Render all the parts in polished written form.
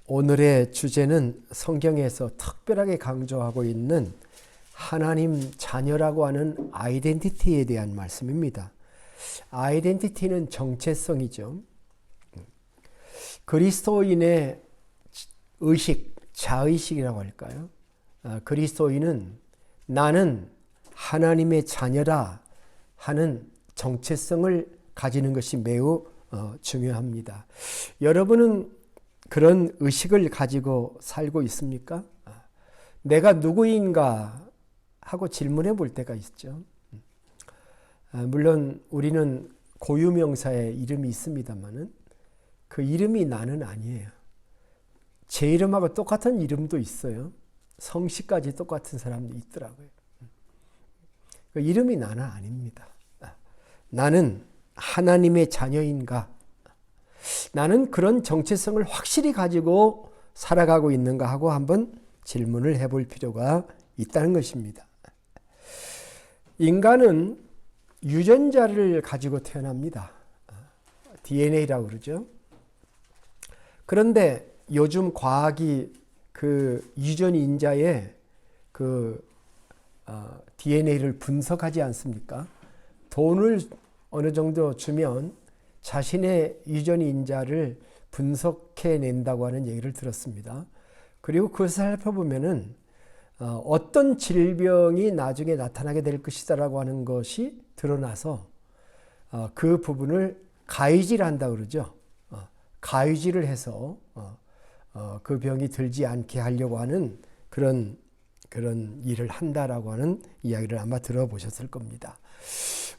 오늘의 주제는 성경에서 특별하게 강조하고 있는 하나님 자녀라고 하는 아이덴티티에 대한 말씀입니다. 아이덴티티는 정체성이죠. 그리스도인의 의식, 자의식이라고 할까요? 그리스도인은 나는 하나님의 자녀라 하는 정체성을 가지는 것이 매우 중요합니다. 여러분은 그런 의식을 가지고 살고 있습니까? 내가 누구인가 하고 질문해 볼 때가 있죠. 물론 우리는 고유명사의 이름이 있습니다만은 그 이름이 나는 아니에요. 제 이름하고 똑같은 이름도 있어요. 성씨까지 똑같은 사람도 있더라고요. 그 이름이 나는 아닙니다. 나는 하나님의 자녀인가? 나는 그런 정체성을 확실히 가지고 살아가고 있는가 하고 한번 질문을 해볼 필요가 있다는 것입니다. 인간은 유전자를 가지고 태어납니다. DNA라고 그러죠. 그런데 요즘 과학이 그 유전인자의 DNA를 분석하지 않습니까? 돈을 어느 정도 주면 자신의 유전인자를 분석해낸다고 하는 얘기를 들었습니다. 그리고 그것을 살펴보면은 어떤 질병이 나중에 나타나게 될 것이다라고 하는 것이 드러나서 그 부분을 가위질한다 그러죠. 가위질을 해서 그 병이 들지 않게 하려고 하는 그런 일을 한다라고 하는 이야기를 아마 들어보셨을 겁니다.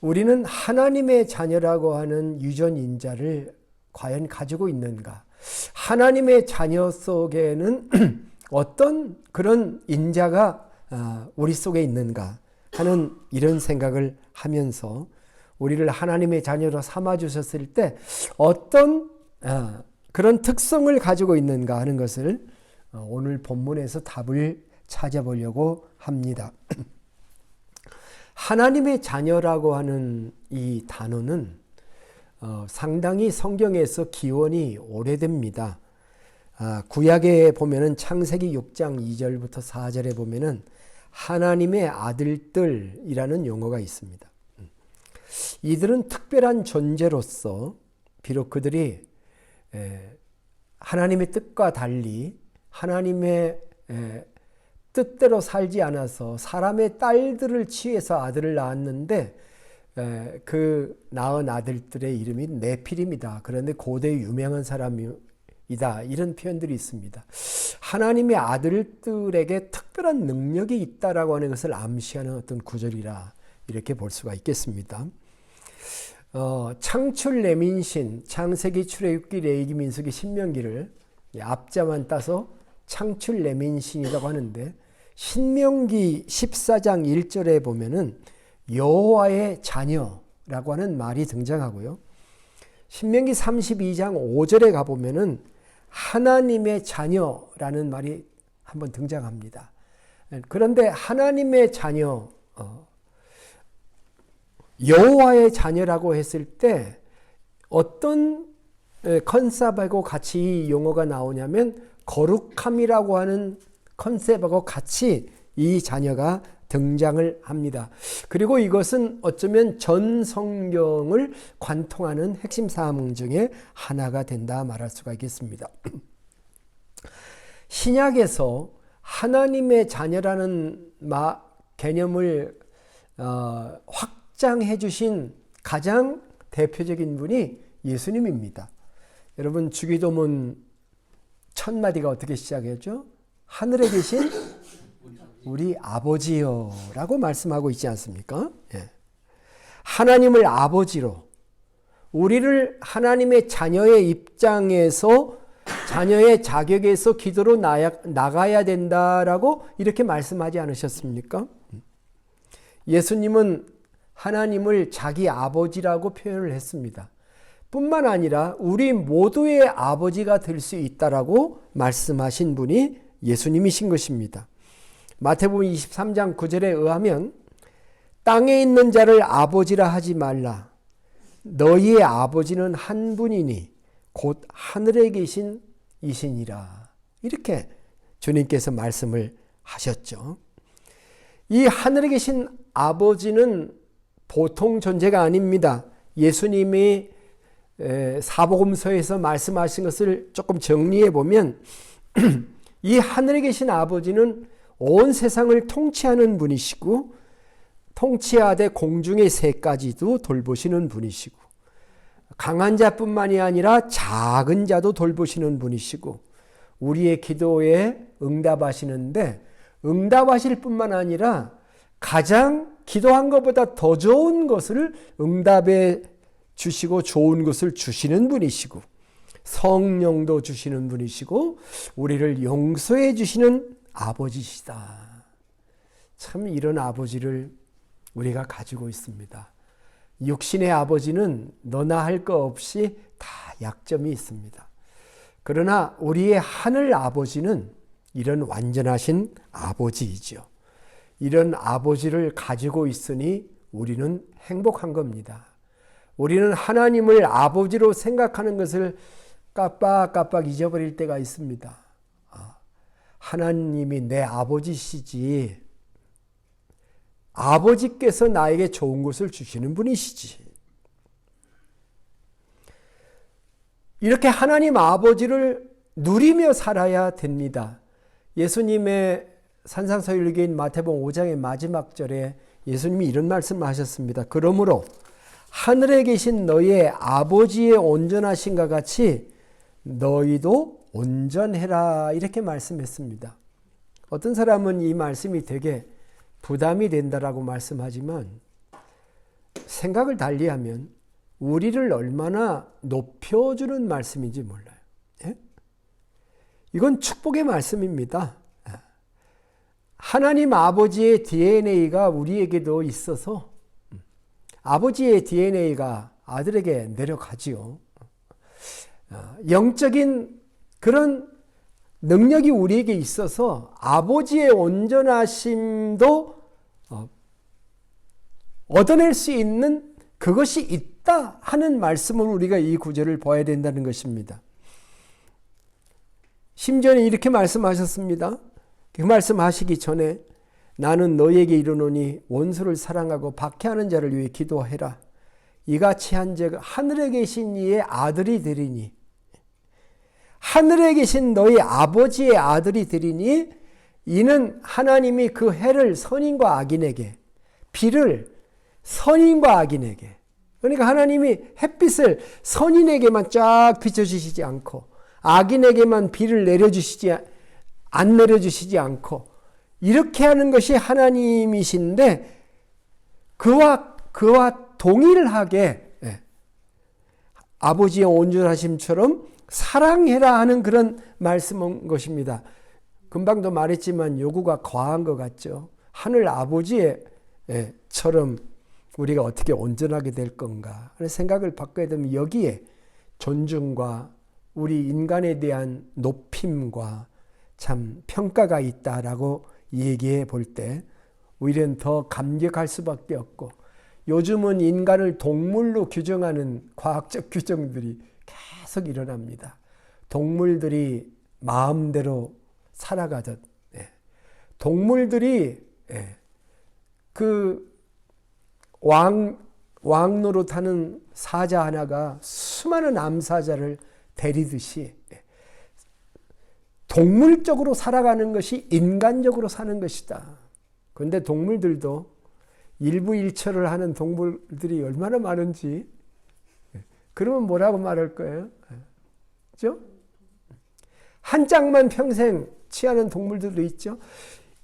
우리는 하나님의 자녀라고 하는 유전인자를 과연 가지고 있는가? 하나님의 자녀 속에는 어떤 그런 인자가 우리 속에 있는가 하는 이런 생각을 하면서 우리를 하나님의 자녀로 삼아주셨을 때 어떤 그런 특성을 가지고 있는가 하는 것을 오늘 본문에서 답을 찾아보려고 합니다. 하나님의 자녀라고 하는 이 단어는 상당히 성경에서 기원이 오래됩니다. 구약에 보면은 창세기 6장 2절부터 4절에 보면은 하나님의 아들들이라는 용어가 있습니다. 이들은 특별한 존재로서 비록 그들이 하나님의 뜻과 달리 하나님의 뜻대로 살지 않아서 사람의 딸들을 취해서 아들을 낳았는데 그 낳은 아들들의 이름이 네피림이다. 그런데 고대 유명한 사람이다. 이런 표현들이 있습니다. 하나님의 아들들에게 특별한 능력이 있다라고 하는 것을 암시하는 어떤 구절이라 이렇게 볼 수가 있겠습니다. 창출 레민신, 창세기, 출애굽기, 레위기, 민수기, 신명기를 앞자만 따서 창출 레민신이라고 하는데 신명기 14장 1절에 보면은 여호와의 자녀라고 하는 말이 등장하고요. 신명기 32장 5절에 가보면은 하나님의 자녀라는 말이 한번 등장합니다. 그런데 하나님의 자녀, 여호와의 자녀라고 했을 때 어떤 컨셉하고 같이 이 용어가 나오냐면 거룩함이라고 하는 컨셉하고 같이 이 자녀가 등장을 합니다. 그리고 이것은 어쩌면 전 성경을 관통하는 핵심 사항 중에 하나가 된다 말할 수가 있겠습니다. 신약에서 하나님의 자녀라는 개념을 확장해 주신 가장 대표적인 분이 예수님입니다. 여러분 주기도문 첫 마디가 어떻게 시작했죠? 하늘에 계신 우리 아버지요 라고 말씀하고 있지 않습니까? 예. 하나님을 아버지로 우리를 하나님의 자녀의 입장에서 자녀의 자격에서 기도로 나가야 된다라고 이렇게 말씀하지 않으셨습니까? 예수님은 하나님을 자기 아버지라고 표현을 했습니다. 뿐만 아니라 우리 모두의 아버지가 될 수 있다라고 말씀하신 분이 예수님이신 것입니다. 마태복음 23장 9절에 의하면 땅에 있는 자를 아버지라 하지 말라. 너희의 아버지는 한 분이니 곧 하늘에 계신 이시니라. 이렇게 주님께서 말씀을 하셨죠. 이 하늘에 계신 아버지는 보통 존재가 아닙니다. 예수님이 사복음서에서 말씀하신 것을 조금 정리해 보면 이 하늘에 계신 아버지는 온 세상을 통치하는 분이시고 통치하되 공중의 새까지도 돌보시는 분이시고 강한 자뿐만이 아니라 작은 자도 돌보시는 분이시고 우리의 기도에 응답하시는데 응답하실 뿐만 아니라 가장 기도한 것보다 더 좋은 것을 응답해 주시고 좋은 것을 주시는 분이시고 성령도 주시는 분이시고 우리를 용서해 주시는 아버지시다. 참 이런 아버지를 우리가 가지고 있습니다. 육신의 아버지는 너나 할 것 없이 다 약점이 있습니다. 그러나 우리의 하늘 아버지는 이런 완전하신 아버지이죠. 이런 아버지를 가지고 있으니 우리는 행복한 겁니다. 우리는 하나님을 아버지로 생각하는 것을 깜빡깜빡 잊어버릴 때가 있습니다. 하나님이 내 아버지시지, 아버지께서 나에게 좋은 것을 주시는 분이시지. 이렇게 하나님 아버지를 누리며 살아야 됩니다. 예수님의 산상수훈교인 마태복음 5장의 마지막 절에 예수님이 이런 말씀을 하셨습니다. 그러므로 하늘에 계신 너희의 아버지의 온전하심과 같이 너희도 온전해라 이렇게 말씀했습니다. 어떤 사람은 이 말씀이 되게 부담이 된다라고 말씀하지만 생각을 달리하면 우리를 얼마나 높여주는 말씀인지 몰라요. 예? 이건 축복의 말씀입니다. 하나님 아버지의 DNA가 우리에게도 있어서 아버지의 DNA가 아들에게 내려가지요. 영적인 그런 능력이 우리에게 있어서 아버지의 온전하심도 얻어낼 수 있는 그것이 있다 하는 말씀을 우리가 이 구절을 봐야 된다는 것입니다. 심지어는 이렇게 말씀하셨습니다. 그 말씀하시기 전에 나는 너희에게 이르노니 원수를 사랑하고 박해하는 자를 위해 기도해라. 이같이 한 자가 하늘에 계신 이의 아들이 되리니 하늘에 계신 너희 아버지의 아들이 되리니 이는 하나님이 그 해를 선인과 악인에게 비를 선인과 악인에게 그러니까 하나님이 햇빛을 선인에게만 쫙 비춰주시지 않고 악인에게만 비를 안 내려주시지 않고 이렇게 하는 것이 하나님이신데 그와 동일하게 아버지의 온전하심처럼 사랑해라 하는 그런 말씀인 것입니다. 금방도 말했지만 요구가 과한 것 같죠. 하늘 아버지처럼 우리가 어떻게 온전하게 될 건가 하는 생각을 바꿔야 되면 여기에 존중과 우리 인간에 대한 높임과 참 평가가 있다라고 얘기해 볼 때 오히려 더 감격할 수밖에 없고 요즘은 인간을 동물로 규정하는 과학적 규정들이 계속 일어납니다. 동물들이 마음대로 살아가듯 동물들이 그 왕노릇하는 사자 하나가 수많은 암사자를 데리듯이 동물적으로 살아가는 것이 인간적으로 사는 것이다. 그런데 동물들도 일부일처를 하는 동물들이 얼마나 많은지 그러면 뭐라고 말할 거예요? 그렇죠? 한 짝만 평생 취하는 동물들도 있죠.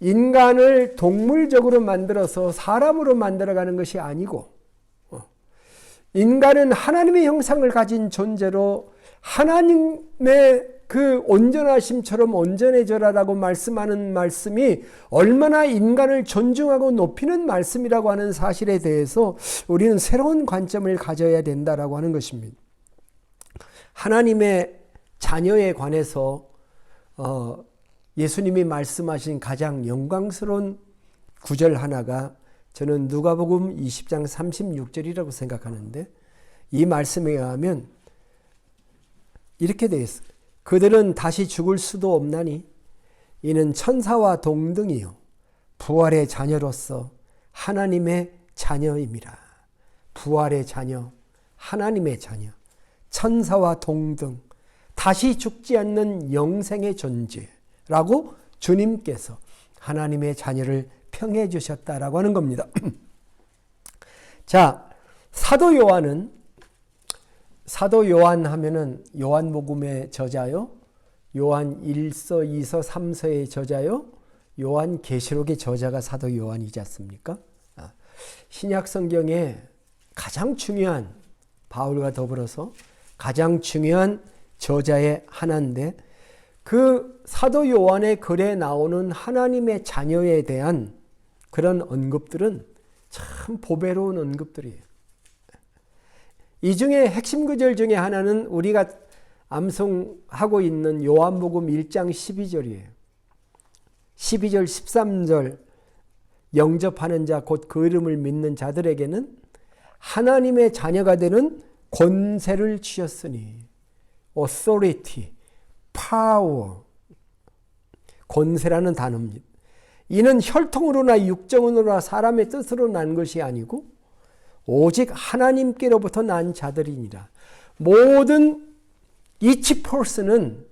인간을 동물적으로 만들어서 사람으로 만들어가는 것이 아니고 인간은 하나님의 형상을 가진 존재로 하나님의 그 온전하심처럼 온전해져라라고 말씀하는 말씀이 얼마나 인간을 존중하고 높이는 말씀이라고 하는 사실에 대해서 우리는 새로운 관점을 가져야 된다라고 하는 것입니다. 하나님의 자녀에 관해서 예수님이 말씀하신 가장 영광스러운 구절 하나가 저는 누가복음 20장 36절이라고 생각하는데 이 말씀에 의하면 이렇게 되어 있어요. 그들은 다시 죽을 수도 없나니 이는 천사와 동등이요 부활의 자녀로서 하나님의 자녀임이라. 부활의 자녀, 하나님의 자녀, 천사와 동등, 다시 죽지 않는 영생의 존재라고 주님께서 하나님의 자녀를 평해 주셨다라고 하는 겁니다. 자, 사도 요한 하면은 요한복음의 저자요, 요한 1서, 2서, 3서의 저자요, 요한 계시록의 저자가 사도 요한이지 않습니까? 신약 성경에 가장 중요한, 바울과 더불어서 가장 중요한 저자의 하나인데, 그 사도 요한의 글에 나오는 하나님의 자녀에 대한 그런 언급들은 참 보배로운 언급들이에요. 이 중에 핵심 구절 중에 하나는 우리가 암송하고 있는 요한복음 1장 12절이에요. 12절, 13절 영접하는 자, 곧 그 이름을 믿는 자들에게는 하나님의 자녀가 되는 권세를 주셨으니, authority, power, 권세라는 단어입니다. 이는 혈통으로나 육정으로나 사람의 뜻으로 난 것이 아니고 오직 하나님께로부터 난 자들이니라. 모든 each person은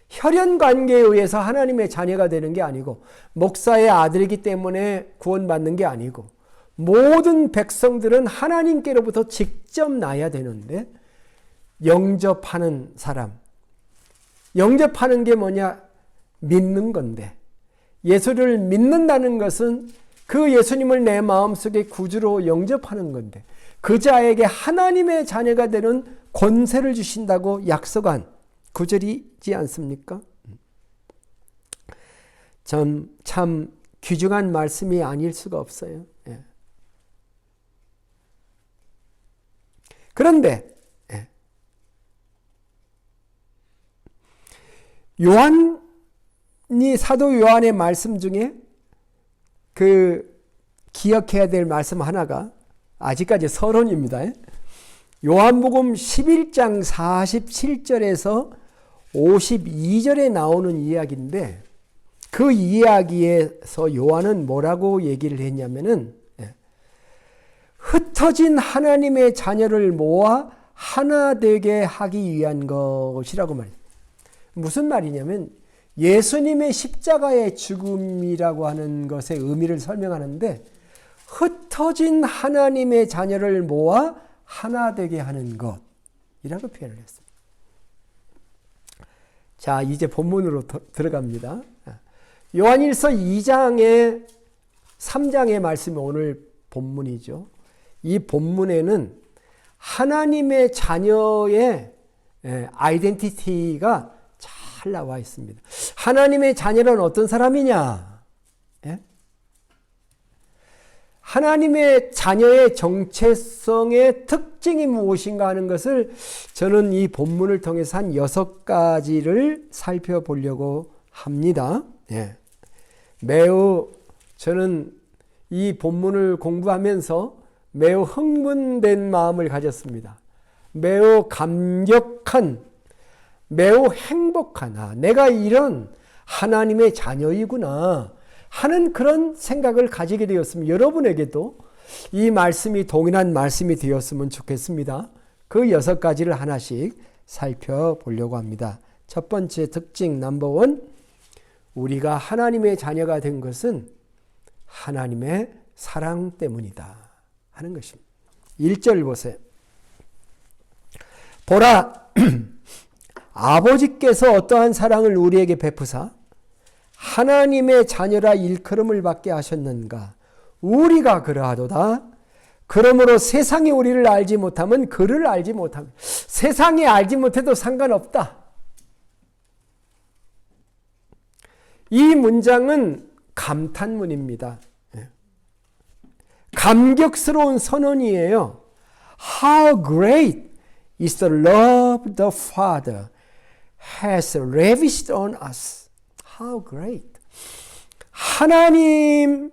혈연 관계에 의해서 하나님의 자녀가 되는 게 아니고, 목사의 아들이기 때문에 구원받는 게 아니고, 모든 백성들은 하나님께로부터 직접 나야 되는데, 영접하는 사람, 영접하는 게 뭐냐? 믿는 건데, 예수를 믿는다는 것은 그 예수님을 내 마음속에 구주로 영접하는 건데, 그 자에게 하나님의 자녀가 되는 권세를 주신다고 약속한 구절이지 않습니까? 참 귀중한 말씀이 아닐 수가 없어요. 예. 그런데 사도 요한의 말씀 중에 그 기억해야 될 말씀 하나가 아직까지 서론입니다. 요한복음 11장 47절에서 52절에 나오는 이야기인데, 그 이야기에서 요한은 뭐라고 얘기를 했냐면은, 흩어진 하나님의 자녀를 모아 하나 되게 하기 위한 것이라고 말해요. 무슨 말이냐면 예수님의 십자가의 죽음이라고 하는 것의 의미를 설명하는데, 흩어진 하나님의 자녀를 모아 하나 되게 하는 것이라고 표현을 했습니다. 자, 이제 본문으로 들어갑니다. 요한일서 2장의 3장의 말씀이 오늘 본문이죠. 이 본문에는 하나님의 자녀의 아이덴티티가 잘 나와 있습니다. 하나님의 자녀는 어떤 사람이냐? 하나님의 자녀의 정체성의 특징이 무엇인가 하는 것을 저는 이 본문을 통해서 한 6가지를 살펴보려고 합니다. 매우 저는 이 본문을 공부하면서 매우 흥분된 마음을 가졌습니다. 매우 감격한, 매우 행복한, 내가 이런 하나님의 자녀이구나 하는 그런 생각을 가지게 되었으면, 여러분에게도 이 말씀이 동일한 말씀이 되었으면 좋겠습니다. 그 6가지를 하나씩 살펴보려고 합니다. 첫 번째 특징 넘버 1, 우리가 하나님의 자녀가 된 것은 하나님의 사랑 때문이다 하는 것입니다. 1절 보세요. 보라, 아버지께서 어떠한 사랑을 우리에게 베푸사 하나님의 자녀라 일컬음을 받게 하셨는가. 우리가 그러하도다. 그러므로 세상이 우리를 알지 못하면 그를 알지 못함. 세상이 알지 못해도 상관없다. 이 문장은 감탄문입니다. 감격스러운 선언이에요. How great is the love the Father has lavished on us. How great. 하나님께서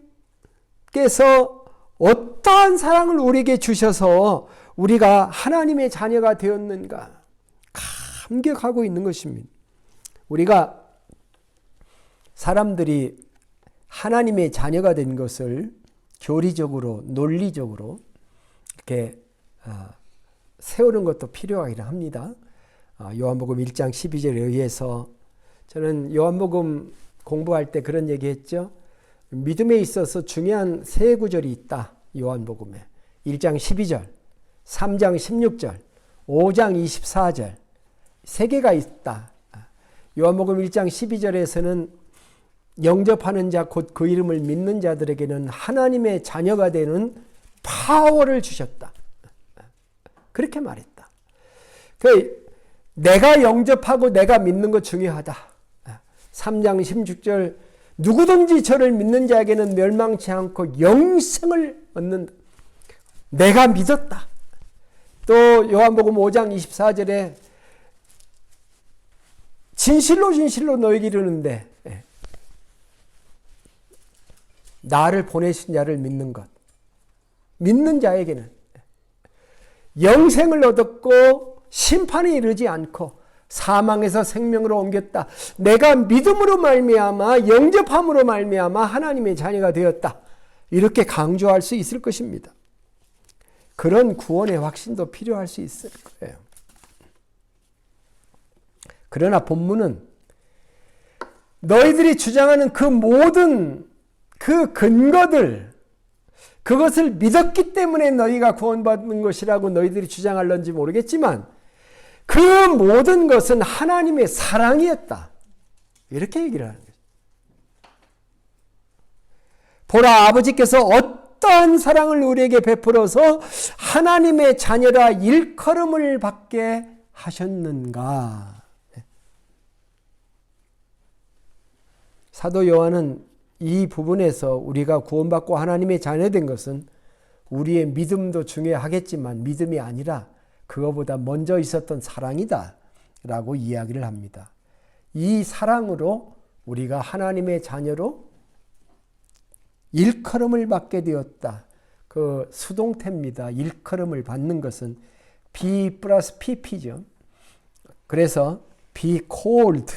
어떠한 사랑을 우리에게 주셔서 우리가 하나님의 자녀가 되었는가 감격하고 있는 것입니다. 우리가 사람들이 하나님의 자녀가 된 것을 교리적으로, 논리적으로 이렇게 세우는 것도 필요하긴 합니다. 요한복음 1장 12절에 의해서 저는 요한복음 공부할 때 그런 얘기했죠. 믿음에 있어서 중요한 세 구절이 있다. 요한복음에 1장 12절, 3장 16절, 5장 24절 세 개가 있다. 요한복음 1장 12절에서는 영접하는 자 곧 그 이름을 믿는 자들에게는 하나님의 자녀가 되는 파워를 주셨다. 그렇게 말했다. 내가 영접하고 내가 믿는 것 중요하다. 3장 16절 누구든지 저를 믿는 자에게는 멸망치 않고 영생을 얻는다. 내가 믿었다. 또 요한복음 5장 24절에 진실로 진실로 너에게 이르는데 나를 보내신 자를 믿는 것. 믿는 자에게는 영생을 얻었고 심판에 이르지 않고 사망에서 생명으로 옮겼다. 내가 믿음으로 말미암아 영접함으로 말미암아 하나님의 자녀가 되었다. 이렇게 강조할 수 있을 것입니다. 그런 구원의 확신도 필요할 수 있을 거예요. 그러나 본문은 너희들이 주장하는 그 모든 그 근거들, 그것을 믿었기 때문에 너희가 구원받는 것이라고 너희들이 주장할런지 모르겠지만 그 모든 것은 하나님의 사랑이었다. 이렇게 얘기를 하는 거죠. 보라, 아버지께서 어떠한 사랑을 우리에게 베풀어서 하나님의 자녀라 일컬음을 받게 하셨는가. 사도 요한은 이 부분에서 우리가 구원받고 하나님의 자녀된 것은 우리의 믿음도 중요하겠지만 믿음이 아니라 그거보다 먼저 있었던 사랑이다 라고 이야기를 합니다. 이 사랑으로 우리가 하나님의 자녀로 일컬음을 받게 되었다. 그 수동태입니다. 일컬음을 받는 것은 be 플러스 pp죠. 그래서 be called,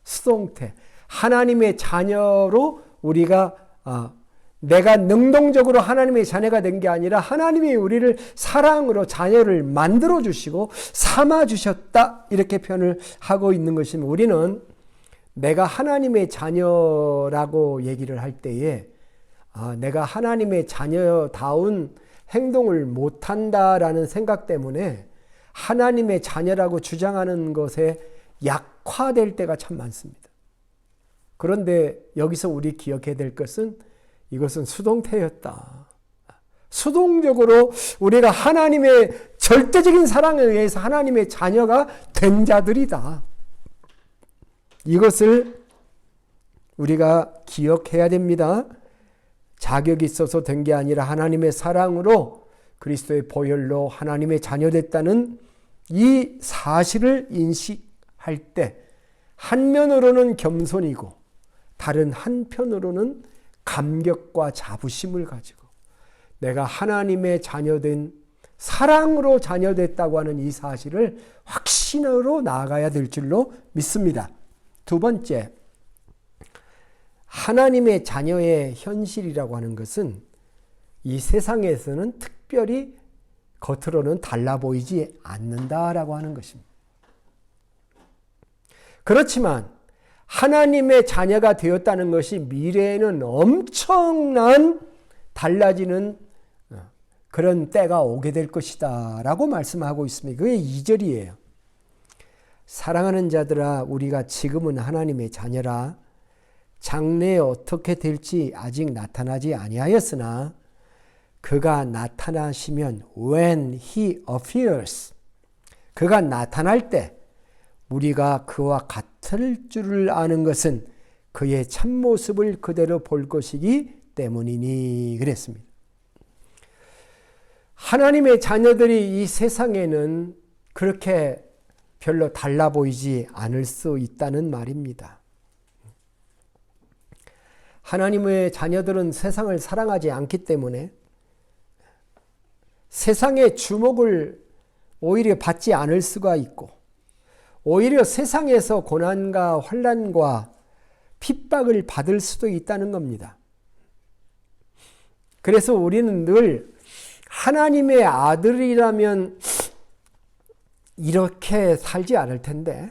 수동태. 하나님의 자녀로 우리가 내가 능동적으로 하나님의 자녀가 된 게 아니라 하나님이 우리를 사랑으로 자녀를 만들어 주시고 삼아 주셨다. 이렇게 표현을 하고 있는 것이면 우리는 내가 하나님의 자녀라고 얘기를 할 때에 내가 하나님의 자녀다운 행동을 못한다라는 생각 때문에 하나님의 자녀라고 주장하는 것에 약화될 때가 참 많습니다. 그런데 여기서 우리 기억해야 될 것은 이것은 수동태였다. 수동적으로 우리가 하나님의 절대적인 사랑에 의해서 하나님의 자녀가 된 자들이다. 이것을 우리가 기억해야 됩니다. 자격이 있어서 된 게 아니라 하나님의 사랑으로 그리스도의 보혈로 하나님의 자녀 됐다는 이 사실을 인식할 때 한면으로는 겸손이고 다른 한편으로는 감격과 자부심을 가지고 내가 하나님의 자녀된 사랑으로 자녀됐다고 하는 이 사실을 확신으로 나아가야 될 줄로 믿습니다. 두 번째, 하나님의 자녀의 현실이라고 하는 것은 이 세상에서는 특별히 겉으로는 달라 보이지 않는다라고 하는 것입니다. 그렇지만 하나님의 자녀가 되었다는 것이 미래에는 엄청난 달라지는 그런 때가 오게 될 것이다 라고 말씀하고 있습니다. 그게 2절이에요. 사랑하는 자들아, 우리가 지금은 하나님의 자녀라. 장래에 어떻게 될지 아직 나타나지 아니하였으나 그가 나타나시면 when he appears, 그가 나타날 때 우리가 그와 같을 줄을 아는 것은 그의 참모습을 그대로 볼 것이기 때문이니 그랬습니다. 하나님의 자녀들이 이 세상에는 그렇게 별로 달라 보이지 않을 수 있다는 말입니다. 하나님의 자녀들은 세상을 사랑하지 않기 때문에 세상의 주목을 오히려 받지 않을 수가 있고 오히려 세상에서 고난과 환난과 핍박을 받을 수도 있다는 겁니다. 그래서 우리는 늘 하나님의 아들이라면 이렇게 살지 않을 텐데,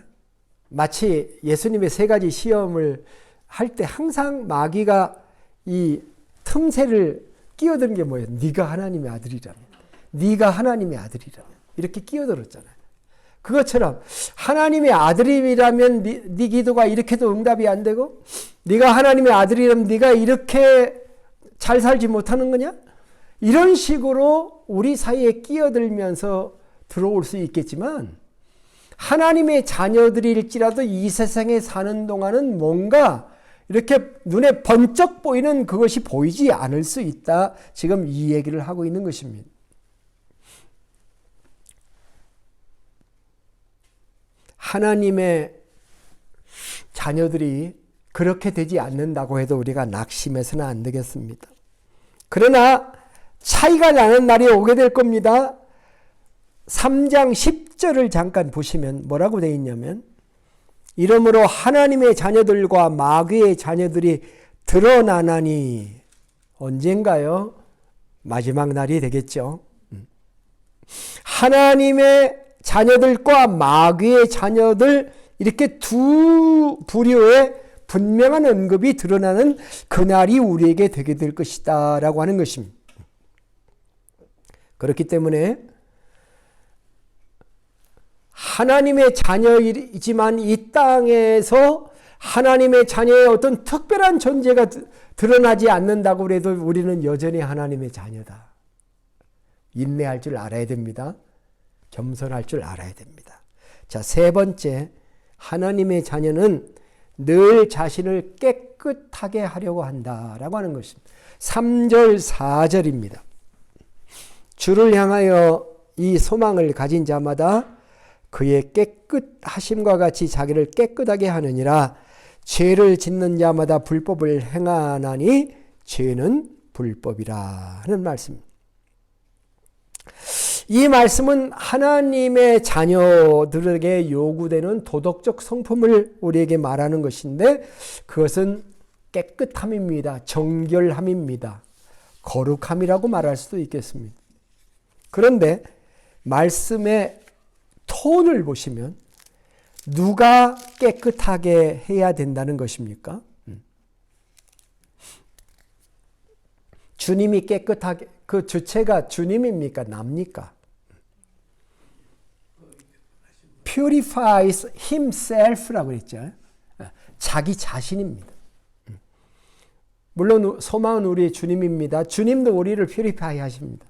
마치 예수님의 3가지 시험을 할 때 항상 마귀가 이 틈새를 끼어드는 게 뭐예요? 네가 하나님의 아들이라면, 네가 하나님의 아들이라면, 이렇게 끼어들었잖아요. 그것처럼 하나님의 아들이라면 네 기도가 이렇게도 응답이 안 되고, 네가 하나님의 아들이라면 네가 이렇게 잘 살지 못하는 거냐? 이런 식으로 우리 사이에 끼어들면서 들어올 수 있겠지만, 하나님의 자녀들일지라도 이 세상에 사는 동안은 뭔가 이렇게 눈에 번쩍 보이는 그것이 보이지 않을 수 있다. 지금 이 얘기를 하고 있는 것입니다. 하나님의 자녀들이 그렇게 되지 않는다고 해도 우리가 낙심해서는 안 되겠습니다. 그러나 차이가 나는 날이 오게 될 겁니다. 3장 10절을 잠깐 보시면 뭐라고 되어 있냐면, 이러므로 하나님의 자녀들과 마귀의 자녀들이 드러나나니, 언젠가요? 마지막 날이 되겠죠. 하나님의 자녀들과 마귀의 자녀들, 이렇게 두 부류의 분명한 언급이 드러나는 그날이 우리에게 되게 될 것이다 라고 하는 것입니다. 그렇기 때문에 하나님의 자녀이지만 이 땅에서 하나님의 자녀의 어떤 특별한 존재가 드러나지 않는다고 해도 우리는 여전히 하나님의 자녀다. 인내할 줄 알아야 됩니다. 겸손할 줄 알아야 됩니다. 자, 3번째, 하나님의 자녀는 늘 자신을 깨끗하게 하려고 한다라고 하는 것입니다. 3절, 4절입니다. 주를 향하여 이 소망을 가진 자마다 그의 깨끗하심과 같이 자기를 깨끗하게 하느니라. 죄를 짓는 자마다 불법을 행하나니 죄는 불법이라 하는 말씀입니다. 이 말씀은 하나님의 자녀들에게 요구되는 도덕적 성품을 우리에게 말하는 것인데, 그것은 깨끗함입니다. 정결함입니다. 거룩함이라고 말할 수도 있겠습니다. 그런데 말씀의 톤을 보시면 누가 깨끗하게 해야 된다는 것입니까? 주님이 깨끗하게, 그 주체가 주님입니까? 납니까? purifies himself라고 했죠. 자기 자신입니다. 물론 소망은 우리의 주님입니다. 주님도 우리를 purify 하십니다.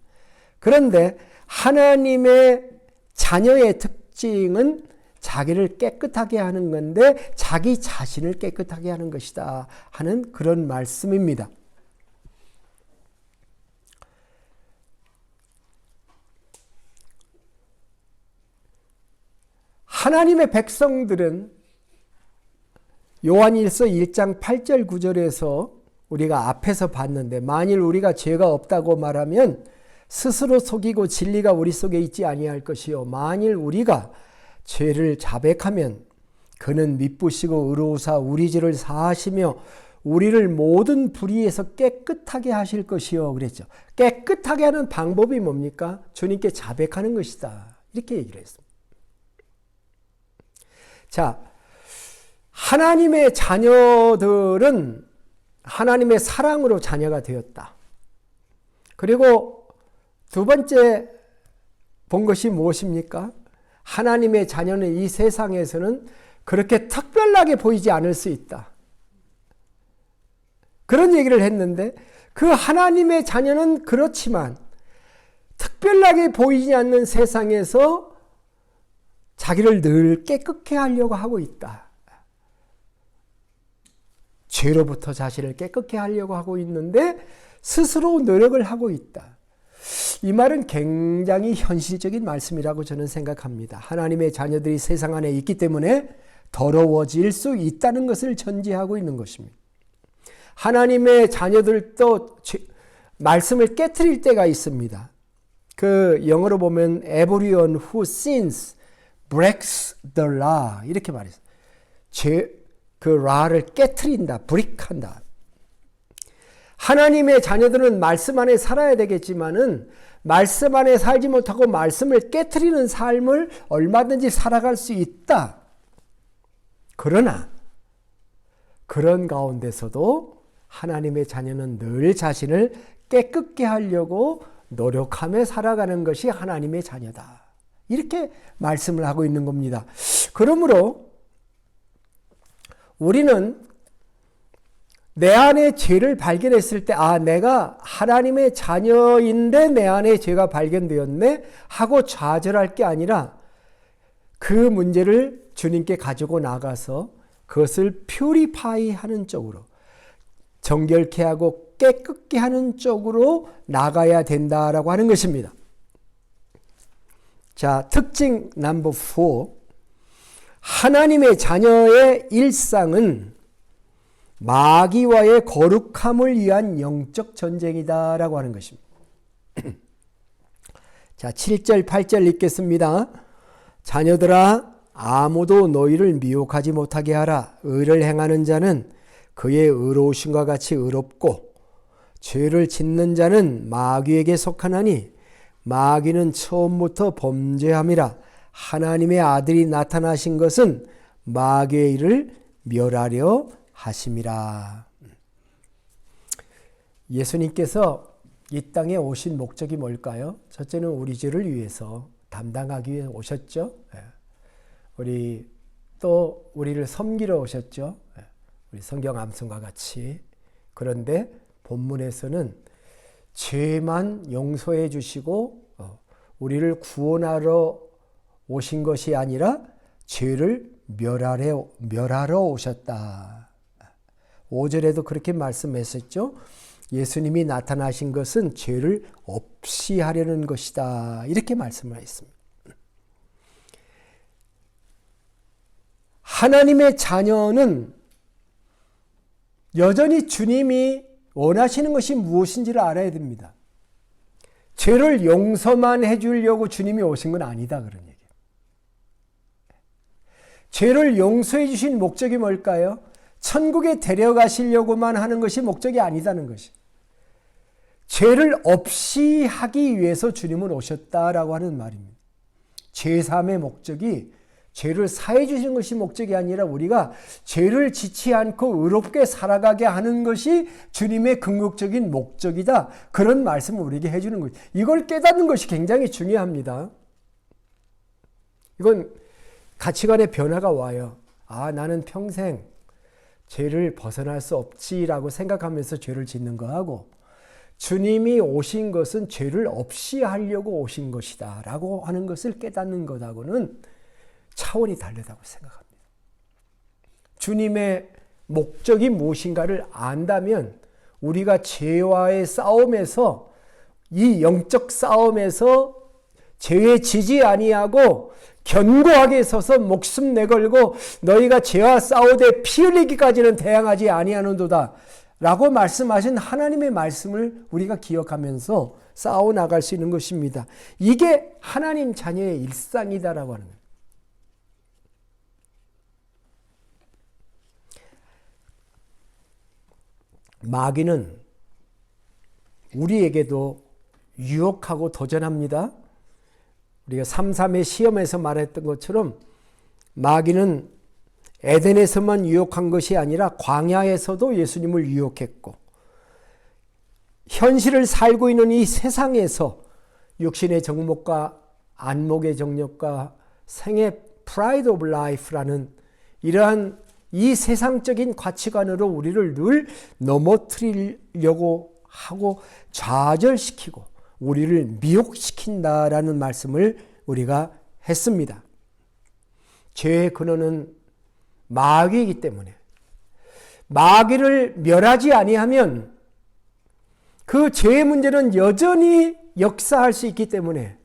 그런데 하나님의 자녀의 특징은 자기를 깨끗하게 하는 건데, 자기 자신을 깨끗하게 하는 것이다 하는 그런 말씀입니다. 하나님의 백성들은 요한일서 1장 8절 9절에서 우리가 앞에서 봤는데, 만일 우리가 죄가 없다고 말하면 스스로 속이고 진리가 우리 속에 있지 아니할 것이요, 만일 우리가 죄를 자백하면 그는 미쁘시고 의로우사 우리 죄를 사하시며 우리를 모든 불의에서 깨끗하게 하실 것이요 그랬죠. 깨끗하게 하는 방법이 뭡니까? 주님께 자백하는 것이다, 이렇게 얘기를 했습니다. 자, 하나님의 자녀들은 하나님의 사랑으로 자녀가 되었다. 그리고 2번째 본 것이 무엇입니까? 하나님의 자녀는 이 세상에서는 그렇게 특별하게 보이지 않을 수 있다. 그런 얘기를 했는데, 그 하나님의 자녀는 그렇지만 특별하게 보이지 않는 세상에서 자기를 늘 깨끗게 하려고 하고 있다. 죄로부터 자신을 깨끗게 하려고 하고 있는데 스스로 노력을 하고 있다. 이 말은 굉장히 현실적인 말씀이라고 저는 생각합니다. 하나님의 자녀들이 세상 안에 있기 때문에 더러워질 수 있다는 것을 전제하고 있는 것입니다. 하나님의 자녀들도 말씀을 깨트릴 때가 있습니다. 그 영어로 보면 everyone who sins breaks the law 이렇게 말했어요. 그 law를 깨트린다, 브릭한다. 하나님의 자녀들은 말씀 안에 살아야 되겠지만은 말씀 안에 살지 못하고 말씀을 깨트리는 삶을 얼마든지 살아갈 수 있다. 그러나 그런 가운데서도 하나님의 자녀는 늘 자신을 깨끗게 하려고 노력하며 살아가는 것이 하나님의 자녀다. 이렇게 말씀을 하고 있는 겁니다. 그러므로 우리는 내 안에 죄를 발견했을 때 내가 하나님의 자녀인데 내 안에 죄가 발견되었네 하고 좌절할 게 아니라 그 문제를 주님께 가지고 나가서 그것을 퓨리파이 하는 쪽으로, 정결케 하고 깨끗게 하는 쪽으로 나가야 된다라고 하는 것입니다. 자, 특징 넘버 4. 하나님의 자녀의 일상은 마귀와의 거룩함을 위한 영적 전쟁이다라고 하는 것입니다. 자, 7절, 8절 읽겠습니다. 자녀들아, 아무도 너희를 미혹하지 못하게 하라. 의를 행하는 자는 그의 의로우심과 같이 의롭고 죄를 짓는 자는 마귀에게 속하나니 마귀는 처음부터 범죄함이라. 하나님의 아들이 나타나신 것은 마귀의 일을 멸하려 하심이라. 예수님께서 이 땅에 오신 목적이 뭘까요? 첫째는 우리 죄를 위해서 담당하기 위해 오셨죠. 우리를 섬기러 오셨죠. 우리 성경 암송과 같이. 그런데 본문에서는 죄만 용서해 주시고 우리를 구원하러 오신 것이 아니라 죄를 멸하러 오셨다. 5절에도 그렇게 말씀했었죠. 예수님이 나타나신 것은 죄를 없이 하려는 것이다. 이렇게 말씀을 했습니다. 하나님의 자녀는 여전히 주님이 원하시는 것이 무엇인지를 알아야 됩니다. 죄를 용서만 해주려고 주님이 오신 건 아니다, 그런 얘기예요. 죄를 용서해 주신 목적이 뭘까요? 천국에 데려가시려고만 하는 것이 목적이 아니다는 것이. 죄를 없이 하기 위해서 주님은 오셨다라고 하는 말입니다. 죄사함의 목적이 죄를 사해 주시는 것이 목적이 아니라 우리가 죄를 짓지 않고 의롭게 살아가게 하는 것이 주님의 궁극적인 목적이다. 그런 말씀을 우리에게 해주는 거죠. 이걸 깨닫는 것이 굉장히 중요합니다. 이건 가치관의 변화가 와요. 나는 평생 죄를 벗어날 수 없지라고 생각하면서 죄를 짓는 거하고, 주님이 오신 것은 죄를 없이 하려고 오신 것이다 라고 하는 것을 깨닫는 것하고는 차원이 다르다고 생각합니다. 주님의 목적이 무엇인가를 안다면 우리가 죄와의 싸움에서, 이 영적 싸움에서 죄에 지지 아니하고 견고하게 서서 목숨 내걸고 너희가 죄와 싸우되 피 흘리기까지는 대항하지 아니하는도다 라고 말씀하신 하나님의 말씀을 우리가 기억하면서 싸워 나갈 수 있는 것입니다. 이게 하나님 자녀의 일상이다라고 하는 거예요. 마귀는 우리에게도 유혹하고 도전합니다. 우리가 3.3의 시험에서 말했던 것처럼 마귀는 에덴에서만 유혹한 것이 아니라 광야에서도 예수님을 유혹했고, 현실을 살고 있는 이 세상에서 육신의 정욕과 안목의 정욕과 생의 pride of life라는 이러한 이 세상적인 가치관으로 우리를 늘 넘어뜨리려고 하고 좌절시키고 우리를 미혹시킨다라는 말씀을 우리가 했습니다. 죄의 근원은 마귀이기 때문에 마귀를 멸하지 아니하면 그 죄의 문제는 여전히 역사할 수 있기 때문에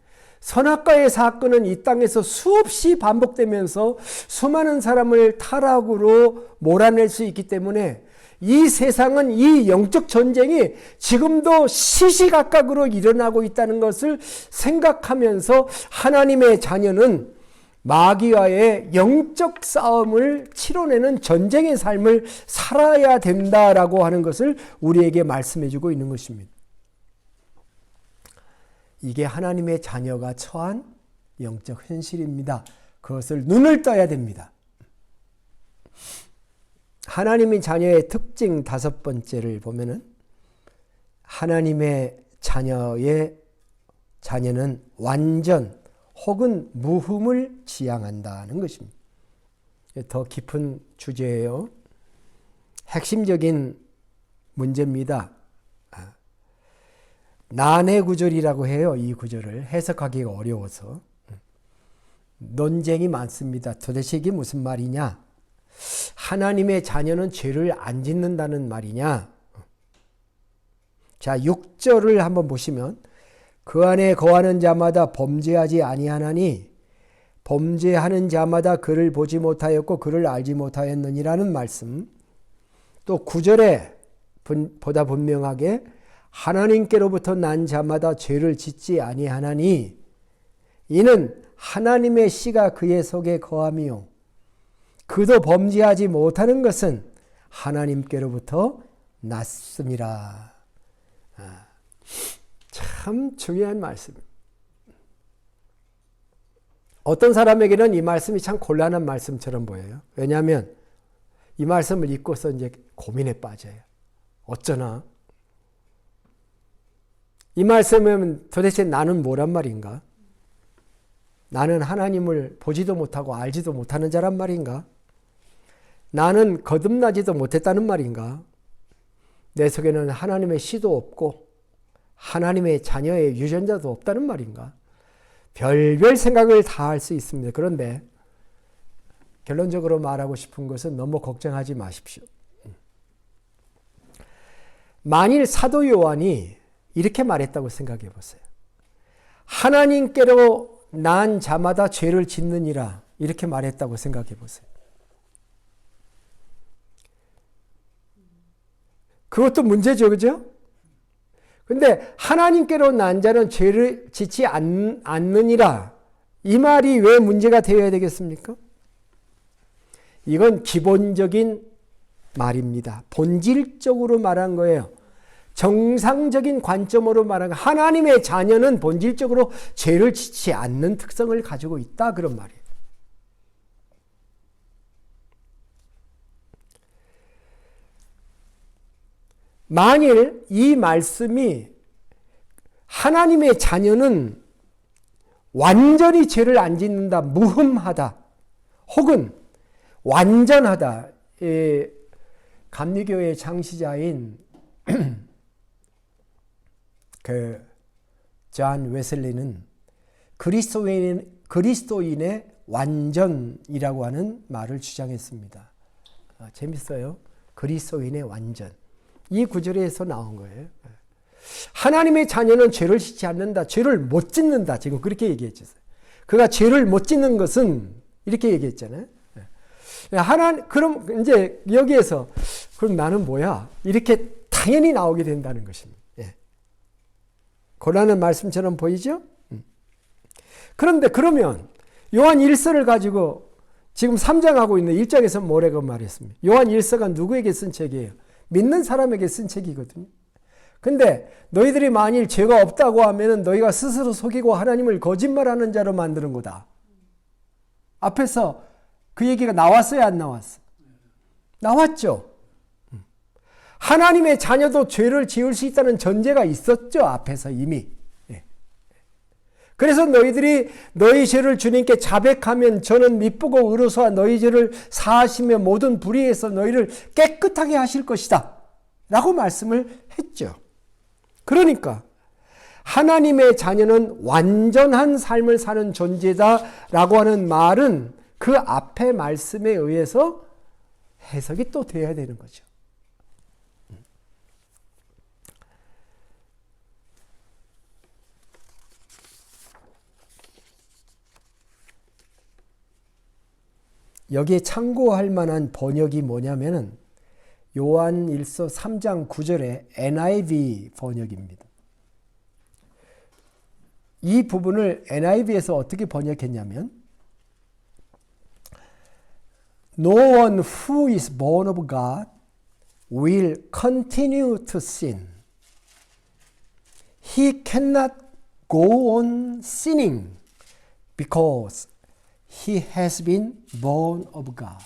선악과의 사건은 이 땅에서 수없이 반복되면서 수많은 사람을 타락으로 몰아낼 수 있기 때문에 이 세상은 이 영적 전쟁이 지금도 시시각각으로 일어나고 있다는 것을 생각하면서 하나님의 자녀는 마귀와의 영적 싸움을 치러내는 전쟁의 삶을 살아야 된다라고 하는 것을 우리에게 말씀해 주고 있는 것입니다. 이게 하나님의 자녀가 처한 영적 현실입니다. 그것을 눈을 떠야 됩니다. 하나님의 자녀의 특징 5번째를 보면은 하나님의 자녀는 완전 혹은 무흠을 지향한다는 것입니다. 더 깊은 주제예요. 핵심적인 문제입니다. 난해 구절이라고 해요. 이 구절을 해석하기가 어려워서 논쟁이 많습니다. 도대체 이게 무슨 말이냐? 하나님의 자녀는 죄를 안 짓는다는 말이냐? 자, 6절을 한번 보시면 그 안에 거하는 자마다 범죄하지 아니하나니 범죄하는 자마다 그를 보지 못하였고 그를 알지 못하였느니라는 말씀. 또 9절에 보다 분명하게 하나님께로부터 난 자마다 죄를 짓지 아니하나니 이는 하나님의 씨가 그의 속에 거함이요 그도 범죄하지 못하는 것은 하나님께로부터 났음이라. 참 중요한 말씀입니다. 어떤 사람에게는 이 말씀이 참 곤란한 말씀처럼 보여요. 왜냐하면 이 말씀을 읽고서 이제 고민에 빠져요. 어쩌나? 이 말씀은 도대체 나는 뭐란 말인가? 나는 하나님을 보지도 못하고 알지도 못하는 자란 말인가? 나는 거듭나지도 못했다는 말인가? 내 속에는 하나님의 씨도 없고 하나님의 자녀의 유전자도 없다는 말인가? 별별 생각을 다 할 수 있습니다. 그런데 결론적으로 말하고 싶은 것은 너무 걱정하지 마십시오. 만일 사도 요한이 이렇게 말했다고 생각해 보세요. 하나님께로 난 자마다 죄를 짓느니라 이렇게 말했다고 생각해 보세요. 그것도 문제죠, 그죠? 근데 하나님께로 난 자는 죄를 짓지 않느니라 이 말이 왜 문제가 되어야 되겠습니까? 이건 기본적인 말입니다. 본질적으로 말한 거예요. 정상적인 관점으로 말하는 하나님의 자녀는 본질적으로 죄를 짓지 않는 특성을 가지고 있다 그런 말이에요. 만일 이 말씀이 하나님의 자녀는 완전히 죄를 안 짓는다, 무흠하다, 혹은 완전하다. 감리교의 창시자인 존 웨슬리는 그리스도인의 완전이라고 하는 말을 주장했습니다. 재밌어요. 그리스도인의 완전. 이 구절에서 나온 거예요. 하나님의 자녀는 죄를 짓지 않는다. 죄를 못 짓는다. 지금 그렇게 얘기했죠. 그가 죄를 못 짓는 것은 이렇게 얘기했잖아요. 그럼 이제 여기에서 그럼 나는 뭐야? 이렇게 당연히 나오게 된다는 것입니다. 곤란한 말씀처럼 보이죠? 그런데 그러면 요한 1서를 가지고 지금 3장하고 있는 1장에서 뭐라고 말했습니까? 요한 1서가 누구에게 쓴 책이에요? 믿는 사람에게 쓴 책이거든요. 근데 너희들이 만일 죄가 없다고 하면 너희가 스스로 속이고 하나님을 거짓말하는 자로 만드는 거다. 앞에서 그 얘기가 나왔어요, 안 나왔어? 나왔죠. 하나님의 자녀도 죄를 지을 수 있다는 전제가 있었죠, 앞에서 이미. 그래서 너희들이 너희 죄를 주님께 자백하면 저는 미쁘고 의로소와 너희 죄를 사하시며 모든 불의에서 너희를 깨끗하게 하실 것이다 라고 말씀을 했죠. 그러니까 하나님의 자녀는 완전한 삶을 사는 존재다라고 하는 말은 그 앞의 말씀에 의해서 해석이 또 돼야 되는 거죠. 여기에 참고할 만한 번역이 뭐냐면은 요한 1서 3장 9절의 NIV 번역입니다. 이 부분을 NIV에서 어떻게 번역했냐면 No one who is born of God will continue to sin. He cannot go on sinning because he has been born of God.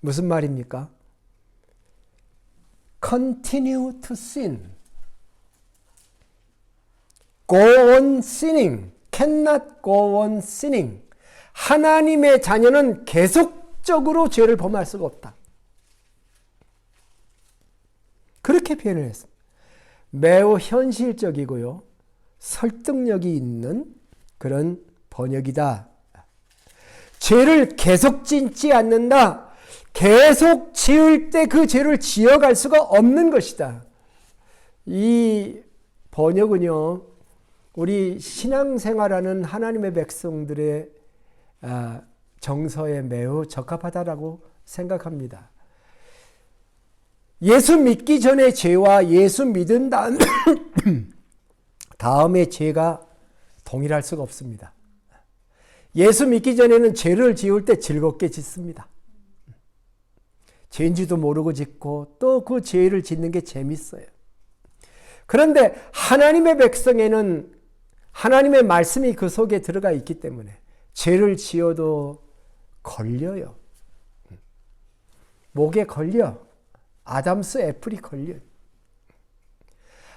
무슨 말입니까? Continue to sin. Go on sinning. Cannot go on sinning. 하나님의 자녀는 계속적으로 죄를 범할 수가 없다. 그렇게 표현을 했습니다. 매우 현실적이고요. 설득력이 있는 그런 번역이다. 죄를 계속 짓지 않는다. 계속 지을 때 그 죄를 지어갈 수가 없는 것이다. 이 번역은요, 우리 신앙생활하는 하나님의 백성들의 정서에 매우 적합하다라고 생각합니다. 예수 믿기 전에 죄와 예수 믿은 다음에 죄가 동일할 수가 없습니다. 예수 믿기 전에는 죄를 지을 때 즐겁게 짓습니다. 죄인지도 모르고 짓고 또 그 죄를 짓는 게 재밌어요. 그런데 하나님의 백성에는 하나님의 말씀이 그 속에 들어가 있기 때문에 죄를 지어도 걸려요. 목에 걸려. 아담스 애플이 걸려요.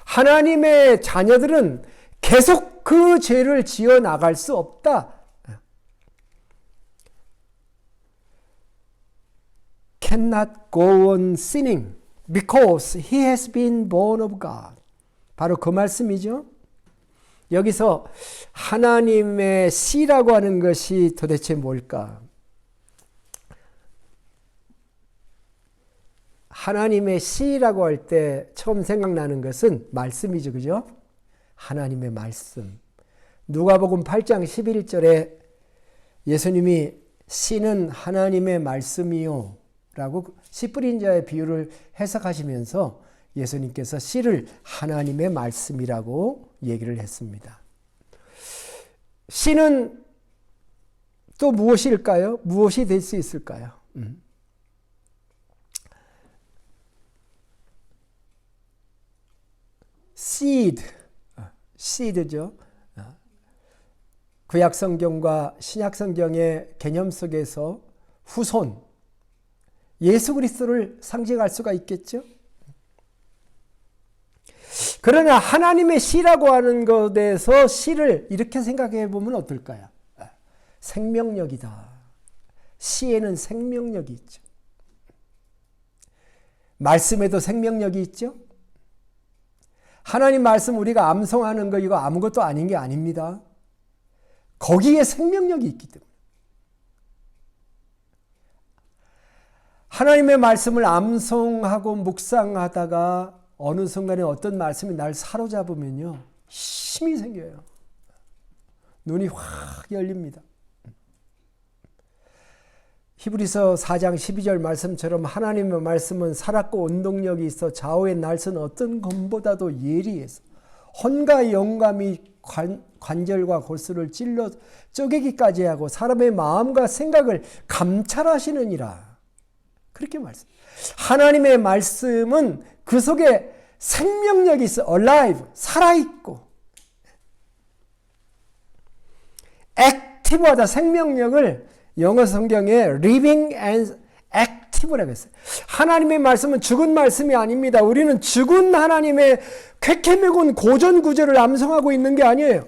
하나님의 자녀들은 계속 그 죄를 지어 나갈 수 없다. Cannot go on sinning because he has been born of God. 바로 그 말씀이죠. 여기서 하나님의 씨라고 하는 것이 도대체 뭘까? 하나님의 씨라고 할 때 처음 생각나는 것은 말씀이죠. 그죠? 하나님의 말씀. 누가복음 8장 11절에 예수님이 씨는 하나님의 말씀이요 라고 씨 뿌린 자의 비유를 해석하시면서 예수님께서 씨를 하나님의 말씀이라고 얘기를 했습니다. 씨는 또 무엇일까요? 무엇이 될 수 있을까요? seed죠. 구약 성경과 신약 성경의 개념 속에서 후손, 예수 그리스도를 상징할 수가 있겠죠. 그러나 하나님의 씨라고 하는 것에서 씨를 이렇게 생각해 보면 어떨까요? 생명력이다. 씨에는 생명력이 있죠. 말씀에도 생명력이 있죠. 하나님 말씀 우리가 암송하는 거 이거 아무것도 아닌 게 아닙니다. 거기에 생명력이 있기 때문에. 하나님의 말씀을 암송하고 묵상하다가 어느 순간에 어떤 말씀이 날 사로잡으면요, 힘이 생겨요. 눈이 확 열립니다. 히브리서 4장 12절 말씀처럼 하나님의 말씀은 살았고 운동력이 있어 좌우의 날선 어떤 검보다도 예리해서 혼과 영감이 관절과 골수를 찔러 쪼개기까지 하고 사람의 마음과 생각을 감찰하시느니라. 그렇게 말씀. 하나님의 말씀은 그 속에 생명력이 있어. alive. 살아있고. 액티브하다. 생명력을 영어 성경에 living and active라고 했어요. 하나님의 말씀은 죽은 말씀이 아닙니다. 우리는 죽은 하나님의 쾌쾌매군 고전 구절을 암송하고 있는 게 아니에요.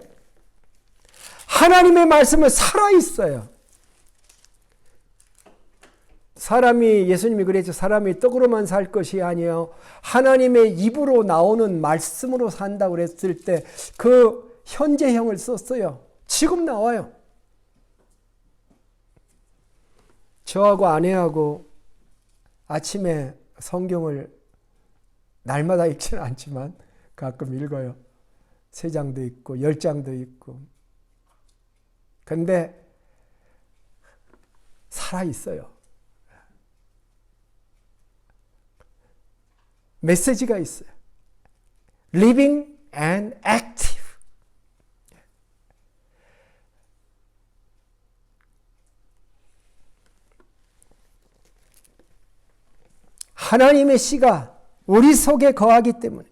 하나님의 말씀은 살아있어요. 사람이, 예수님이 그랬죠. 사람이 떡으로만 살 것이 아니에요. 하나님의 입으로 나오는 말씀으로 산다고 그랬을 때 그 현재형을 썼어요. 지금 나와요. 저하고 아내하고 아침에 성경을 날마다 읽지는 않지만 가끔 읽어요. 3장도 있고 10장도 있고. 근데 살아있어요. 메시지가 있어요. Living and active. 하나님의 씨가 우리 속에 거하기 때문에.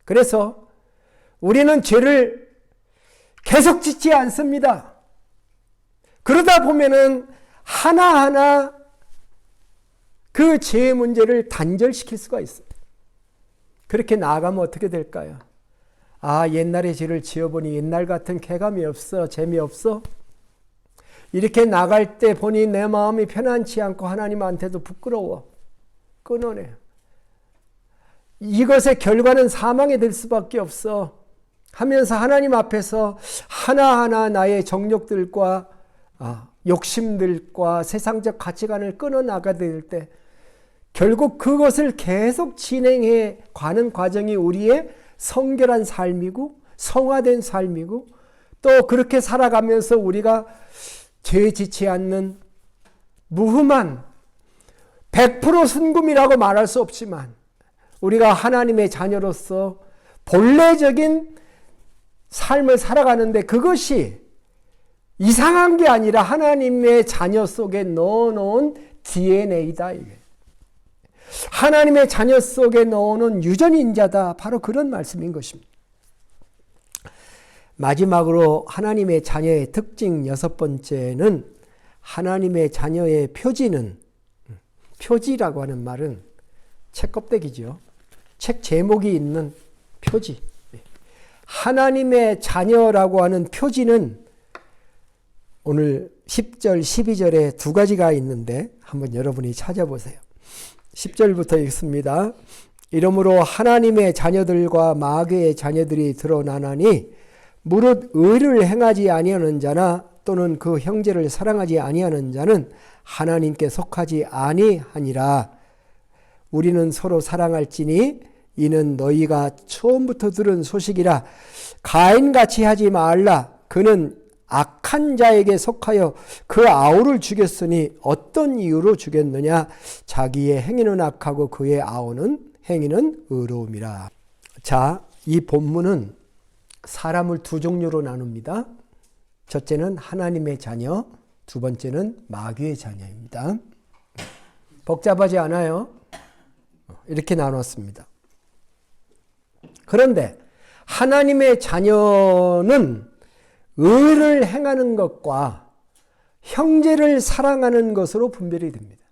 그래서 우리는 죄를 계속 짓지 않습니다. 그러다 보면은 하나하나 그 죄의 문제를 단절시킬 수가 있어요. 그렇게 나아가면 어떻게 될까요? 아, 옛날에 죄를 지어보니 옛날 같은 쾌감이 없어, 재미없어. 이렇게 나갈 때 보니 내 마음이 편안치 않고 하나님한테도 부끄러워. 끊어내. 이것의 결과는 사망이 될 수밖에 없어. 하면서 하나님 앞에서 하나하나 나의 정욕들과 욕심들과 세상적 가치관을 끊어나가야 될 때 결국 그것을 계속 진행해 가는 과정이 우리의 성결한 삶이고 성화된 삶이고 또 그렇게 살아가면서 우리가 죄에 지치 않는 무흠한 100% 순금이라고 말할 수 없지만 우리가 하나님의 자녀로서 본래적인 삶을 살아가는데 그것이 이상한 게 아니라 하나님의 자녀 속에 넣어놓은 DNA다. 이게. 하나님의 자녀 속에 넣어놓은 유전인자다. 바로 그런 말씀인 것입니다. 마지막으로 하나님의 자녀의 특징 6번째는 하나님의 자녀의 표지는, 표지라고 하는 말은 책 껍데기죠. 책 제목이 있는 표지. 하나님의 자녀라고 하는 표지는 오늘 10절, 12절에 두 가지가 있는데 한번 여러분이 찾아보세요. 10절부터 읽습니다. 이러므로 하나님의 자녀들과 마귀의 자녀들이 드러나나니 무릇 의를 행하지 아니하는 자나 또는 그 형제를 사랑하지 아니하는 자는 하나님께 속하지 아니하니라. 우리는 서로 사랑할지니 이는 너희가 처음부터 들은 소식이라. 가인같이 하지 말라. 그는 악한 자에게 속하여 그 아우를 죽였으니 어떤 이유로 죽였느냐. 자기의 행위는 악하고 그의 아우는 행위는 의로움이라. 자, 이 본문은 사람을 두 종류로 나눕니다. 첫째는 하나님의 자녀, 두 번째는 마귀의 자녀입니다. 복잡하지 않아요? 이렇게 나눴습니다. 그런데 하나님의 자녀는 의를 행하는 것과 형제를 사랑하는 것으로 분별이 됩니다.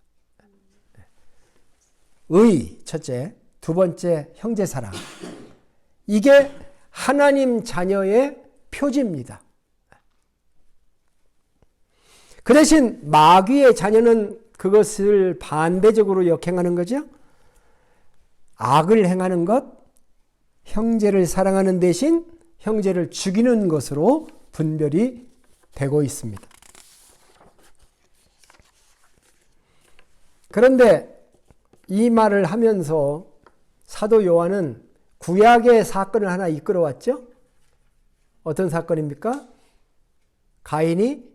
의, 첫째. 두 번째, 형제 사랑. 이게 하나님 자녀의 표지입니다. 그 대신 마귀의 자녀는 그것을 반대적으로 역행하는 거죠. 악을 행하는 것, 형제를 사랑하는 대신 형제를 죽이는 것으로 분별이 되고 있습니다. 그런데 이 말을 하면서 사도 요한은 구약의 사건을 하나 이끌어왔죠. 어떤 사건입니까? 가인이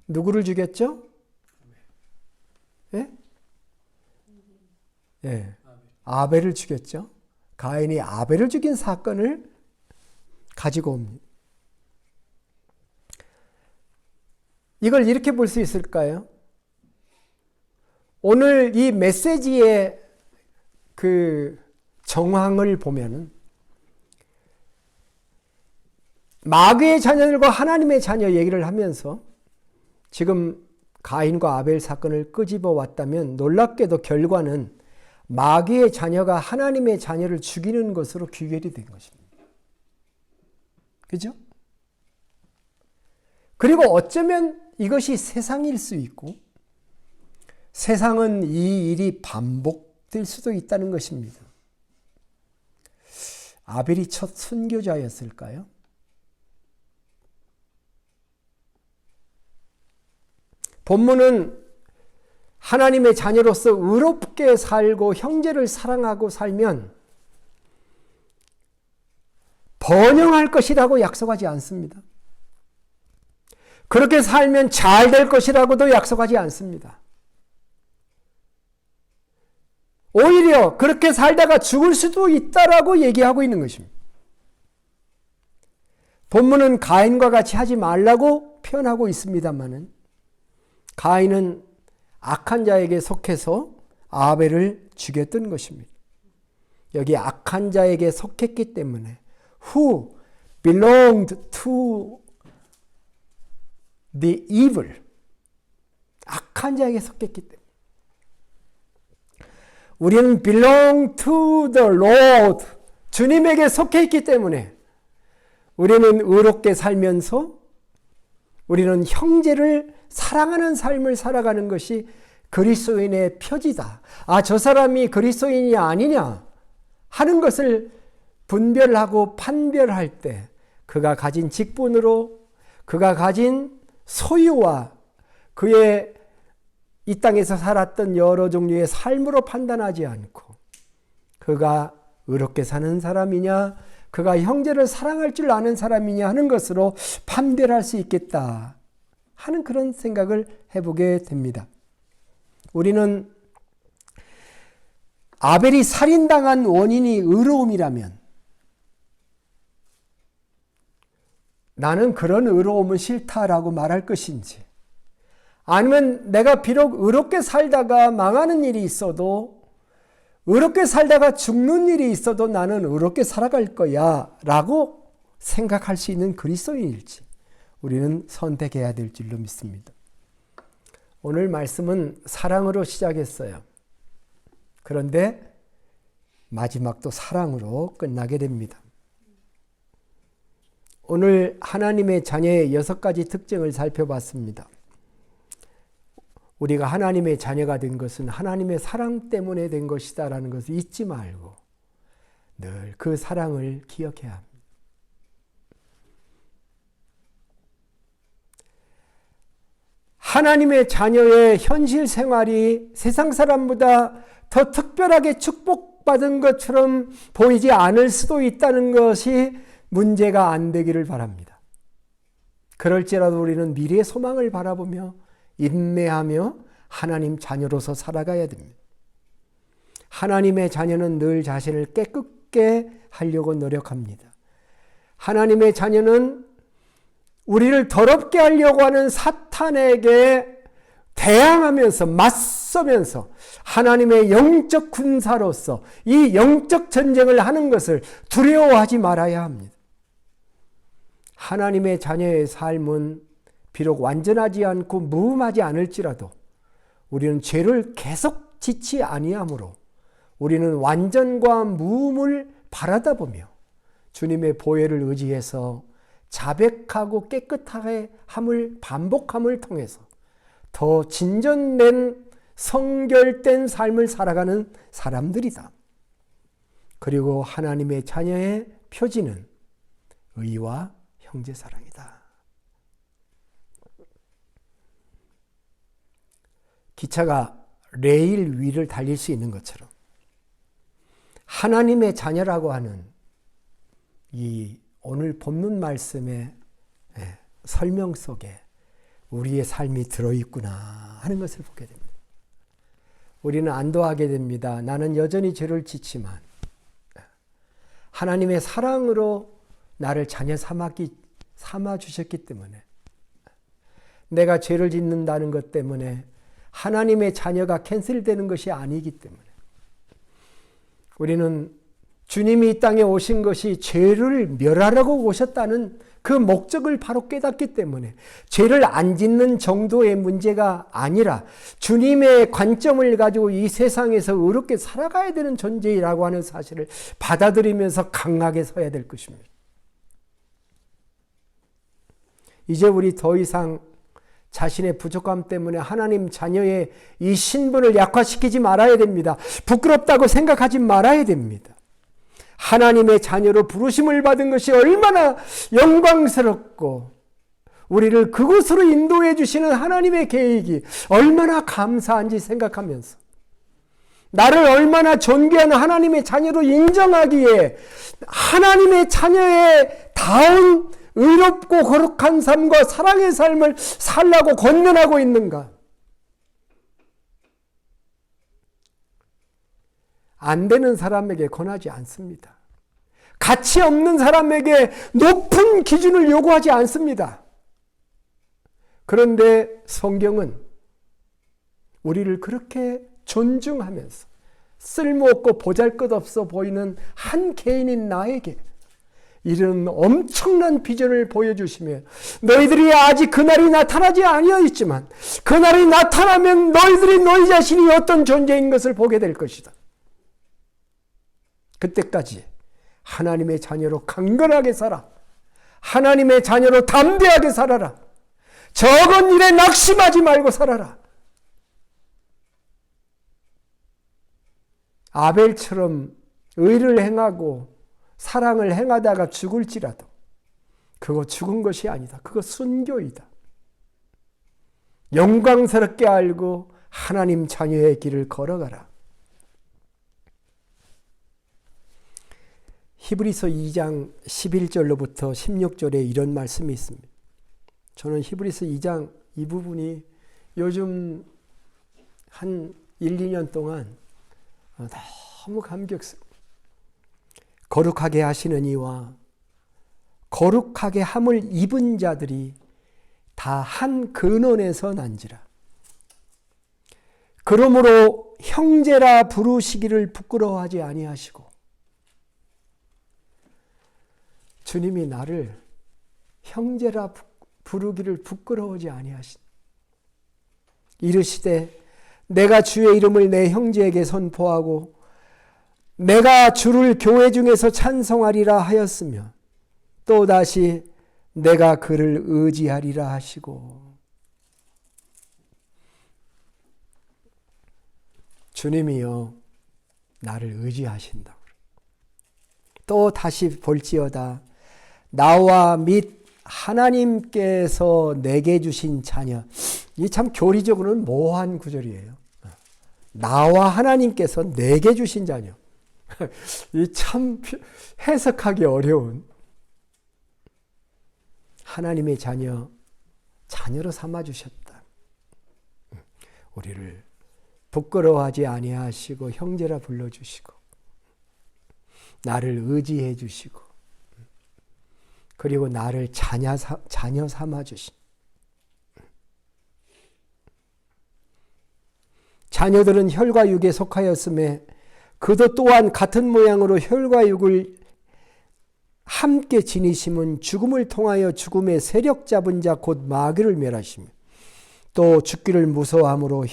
누구를 죽였죠? 예? 예. 아벨을 죽였죠. 가인이 아벨을 죽인 사건을 가지고 옵니다. 이걸 이렇게 볼 수 있을까요? 오늘 이 메시지의 그 정황을 보면은 마귀의 자녀들과 하나님의 자녀 얘기를 하면서 지금 가인과 아벨 사건을 끄집어 왔다면 놀랍게도 결과는 마귀의 자녀가 하나님의 자녀를 죽이는 것으로 귀결이 된 것입니다. 그죠? 그리고 어쩌면 이것이 세상일 수 있고 세상은 이 일이 반복될 수도 있다는 것입니다. 아벨이 첫 순교자였을까요? 본문은 하나님의 자녀로서 의롭게 살고 형제를 사랑하고 살면 번영할 것이라고 약속하지 않습니다. 그렇게 살면 잘 될 것이라고도 약속하지 않습니다. 오히려 그렇게 살다가 죽을 수도 있다라고 얘기하고 있는 것입니다. 본문은 가인과 같이 하지 말라고 표현하고 있습니다만은 가인은 악한 자에게 속해서 아벨을 죽였던 것입니다. 여기 악한 자에게 속했기 때문에 who belonged to the evil, 악한 자에게 속했기 때문에 우리는 belong to the Lord, 주님에게 속해 있기 때문에 우리는 의롭게 살면서 우리는 형제를 사랑하는 삶을 살아가는 것이 그리스도인의 표지다. 아, 저 사람이 그리스도인이 아니냐 하는 것을 분별하고 판별할 때 그가 가진 직분으로, 그가 가진 소유와 그의 이 땅에서 살았던 여러 종류의 삶으로 판단하지 않고 그가 의롭게 사는 사람이냐, 그가 형제를 사랑할 줄 아는 사람이냐 하는 것으로 판별할 수 있겠다 하는 그런 생각을 해보게 됩니다. 우리는 아벨이 살인당한 원인이 의로움이라면 나는 그런 의로움은 싫다라고 말할 것인지, 아니면 내가 비록 의롭게 살다가 망하는 일이 있어도, 의롭게 살다가 죽는 일이 있어도 나는 의롭게 살아갈 거야 라고 생각할 수 있는 그리스도인일지 우리는 선택해야 될 줄로 믿습니다. 오늘 말씀은 사랑으로 시작했어요. 그런데 마지막도 사랑으로 끝나게 됩니다. 오늘 하나님의 자녀의 6가지 특징을 살펴봤습니다. 우리가 하나님의 자녀가 된 것은 하나님의 사랑 때문에 된 것이다라는 것을 잊지 말고 늘 그 사랑을 기억해야 합니다. 하나님의 자녀의 현실 생활이 세상 사람보다 더 특별하게 축복받은 것처럼 보이지 않을 수도 있다는 것이 문제가 안 되기를 바랍니다. 그럴지라도 우리는 미래의 소망을 바라보며 인내하며 하나님 자녀로서 살아가야 됩니다. 하나님의 자녀는 늘 자신을 깨끗게 하려고 노력합니다. 하나님의 자녀는 우리를 더럽게 하려고 하는 사탄에게 대항하면서 맞서면서 하나님의 영적 군사로서 이 영적 전쟁을 하는 것을 두려워하지 말아야 합니다. 하나님의 자녀의 삶은 비록 완전하지 않고 무음하지 않을지라도 우리는 죄를 계속 짓지 아니하므로 우리는 완전과 무음을 바라다 보며 주님의 보혈을 의지해서 자백하고 깨끗하게 함을 반복함을 통해서 더 진전된 성결된 삶을 살아가는 사람들이다. 그리고 하나님의 자녀의 표지는 의와 형제사랑이다. 기차가 레일 위를 달릴 수 있는 것처럼 하나님의 자녀라고 하는 이 오늘 본문 말씀의 설명 속에 우리의 삶이 들어있구나 하는 것을 보게 됩니다. 우리는 안도하게 됩니다. 나는 여전히 죄를 짓지만 하나님의 사랑으로 나를 자녀 삼아 주셨기 때문에 내가 죄를 짓는다는 것 때문에 하나님의 자녀가 캔슬되는 것이 아니기 때문에 우리는 주님이 이 땅에 오신 것이 죄를 멸하려고 오셨다는 그 목적을 바로 깨닫기 때문에 죄를 안 짓는 정도의 문제가 아니라 주님의 관점을 가지고 이 세상에서 의롭게 살아가야 되는 존재라고 하는 사실을 받아들이면서 강하게 서야 될 것입니다. 이제 우리 더 이상 자신의 부족함 때문에 하나님 자녀의 이 신분을 약화시키지 말아야 됩니다. 부끄럽다고 생각하지 말아야 됩니다. 하나님의 자녀로 부르심을 받은 것이 얼마나 영광스럽고 우리를 그곳으로 인도해 주시는 하나님의 계획이 얼마나 감사한지 생각하면서 나를 얼마나 존귀한 하나님의 자녀로 인정하기에 하나님의 자녀의 다운 의롭고 거룩한 삶과 사랑의 삶을 살라고 권면하고 있는가? 안 되는 사람에게 권하지 않습니다. 가치 없는 사람에게 높은 기준을 요구하지 않습니다. 그런데 성경은 우리를 그렇게 존중하면서 쓸모없고 보잘것없어 보이는 한 개인인 나에게 이런 엄청난 비전을 보여주시며 너희들이 아직 그날이 나타나지 아니하였지만 그날이 나타나면 너희들이 너희 자신이 어떤 존재인 것을 보게 될 것이다. 그때까지 하나님의 자녀로 강건하게 살아. 하나님의 자녀로 담대하게 살아라. 적은 일에 낙심하지 말고 살아라. 아벨처럼 의를 행하고 사랑을 행하다가 죽을지라도 그거 죽은 것이 아니다. 그거 순교이다. 영광스럽게 알고 하나님 자녀의 길을 걸어가라. 히브리서 2장 11절로부터 16절에 이런 말씀이 있습니다. 저는 히브리서 2장 이 부분이 요즘 한 1, 2년 동안 너무 감격스러워요. 거룩하게 하시는 이와 거룩하게 함을 입은 자들이 다 한 근원에서 난지라. 그러므로 형제라 부르시기를 부끄러워하지 아니하시고 주님이 나를 형제라 부르기를 부끄러워하지 아니하신 이르시되 내가 주의 이름을 내 형제에게 선포하고 내가 주를 교회 중에서 찬송하리라 하였으며 또다시 내가 그를 의지하리라 하시고 주님이여 나를 의지하신다. 또 다시 볼지어다 나와 및 하나님께서 내게 주신 자녀. 이 참 교리적으로는 모호한 구절이에요. 나와 하나님께서 내게 주신 자녀. 이 참 해석하기 어려운 하나님의 자녀로 삼아주셨다. 우리를 부끄러워하지 아니하시고 형제라 불러주시고 나를 의지해 주시고 그리고 나를 자녀 삼아주신 자녀들은 혈과 육에 속하였음에 그도 또한 같은 모양으로 혈과 육을 함께 지니심은 죽음을 통하여 죽음의 세력 잡은 자 곧 마귀를 멸하시며 또 죽기를 무서워함으로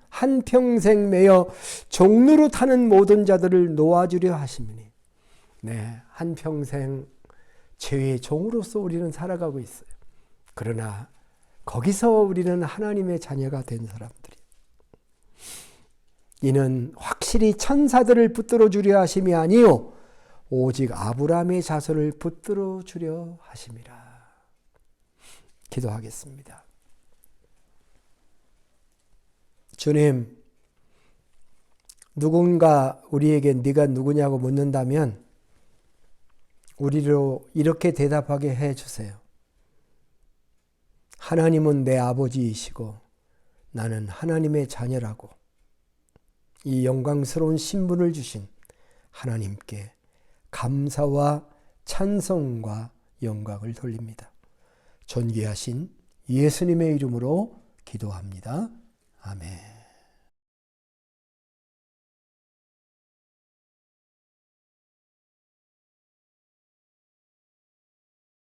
한평생 매여 종로로 타는 모든 자들을 놓아주려 하시니 네, 한평생 죄의 종으로서 우리는 살아가고 있어요. 그러나 거기서 우리는 하나님의 자녀가 된 사람들이 이는 확실히 천사들을 붙들어 주려 하심이 아니요 오직 아브라함의 자손을 붙들어 주려 하심이라. 기도하겠습니다. 주님, 누군가 우리에게 네가 누구냐고 묻는다면 우리로 이렇게 대답하게 해주세요. 하나님은 내 아버지이시고 나는 하나님의 자녀라고 이 영광스러운 신분을 주신 하나님께 감사와 찬송과 영광을 돌립니다. 존귀하신 예수님의 이름으로 기도합니다. 아멘.